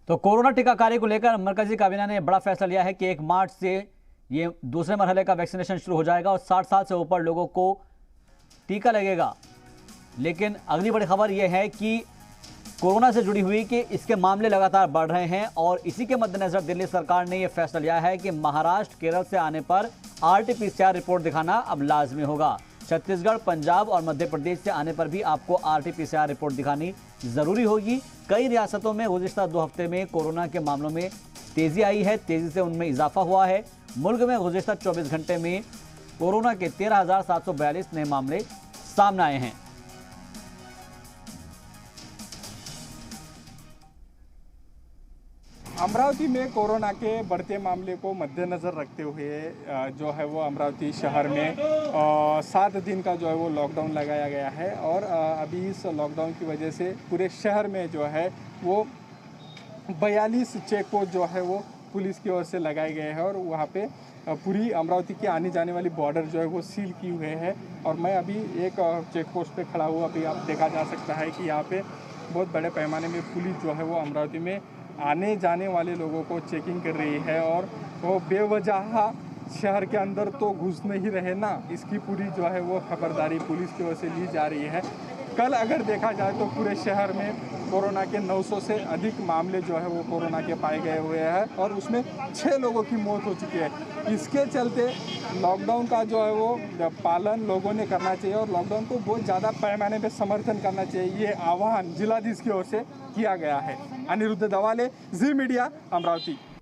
तो कोरोना टीकाकारी को लेकर मरकजी काबीना ने बड़ा फैसला लिया है कि 1 मार्च से ये दूसरे मरहले का वैक्सीनेशन शुरू हो जाएगा और 60 साल से ऊपर लोगों को टीका लगेगा। लेकिन अगली बड़ी खबर यह है कि कोरोना से जुड़ी हुई कि इसके मामले लगातार बढ़ रहे हैं और इसी के मद्देनजर दिल्ली सरकार ने यह फैसला लिया है कि महाराष्ट्र, केरल से आने पर RT-PCR रिपोर्ट दिखाना अब लाजमी होगा। छत्तीसगढ़, पंजाब और मध्य प्रदेश से आने पर भी आपको RT-PCR रिपोर्ट दिखानी जरूरी होगी। कई रियासतों में गुज़िश्ता 2 हफ्ते में कोरोना के मामलों में तेजी आई है, तेजी से उनमें इजाफा हुआ है। मुल्क में गुज़िश्ता 24 घंटे में कोरोना के 13,742 नए मामले सामने आए हैं। अमरावती में कोरोना के बढ़ते मामले को मद्देनज़र रखते हुए जो है वो अमरावती शहर में 7 दिन का जो है वो लॉकडाउन लगाया गया है और अभी इस लॉकडाउन की वजह से पूरे शहर में जो है वो 42 चेक पोस्ट जो है वो पुलिस की ओर से लगाए गए हैं और वहाँ पे पूरी अमरावती की आने जाने वाली बॉर्डर जो है वो सील की हुए हैं। और मैं अभी एक चेक पोस्ट पे खड़ा हुआ, अभी आप देखा जा सकता है कि यहाँ पे बहुत बड़े पैमाने में पुलिस जो है वो अमरावती में आने जाने वाले लोगों को चेकिंग कर रही है और वो बेवजह शहर के अंदर तो घुस नहीं रहे ना, इसकी पूरी जो है वो खबरदारी पुलिस की ओर से ली जा रही है। कल अगर देखा जाए तो पूरे शहर में कोरोना के 900 से अधिक मामले जो है वो कोरोना के पाए गए हुए हैं और उसमें 6 लोगों की मौत हो चुकी है। इसके चलते लॉकडाउन का जो है वो पालन लोगों ने करना चाहिए और लॉकडाउन को बहुत ज़्यादा पैमाने पे समर्थन करना चाहिए, ये आह्वान जिलाधीश की ओर से किया गया है। अनिरुद्ध दवाले, जी मीडिया, अमरावती।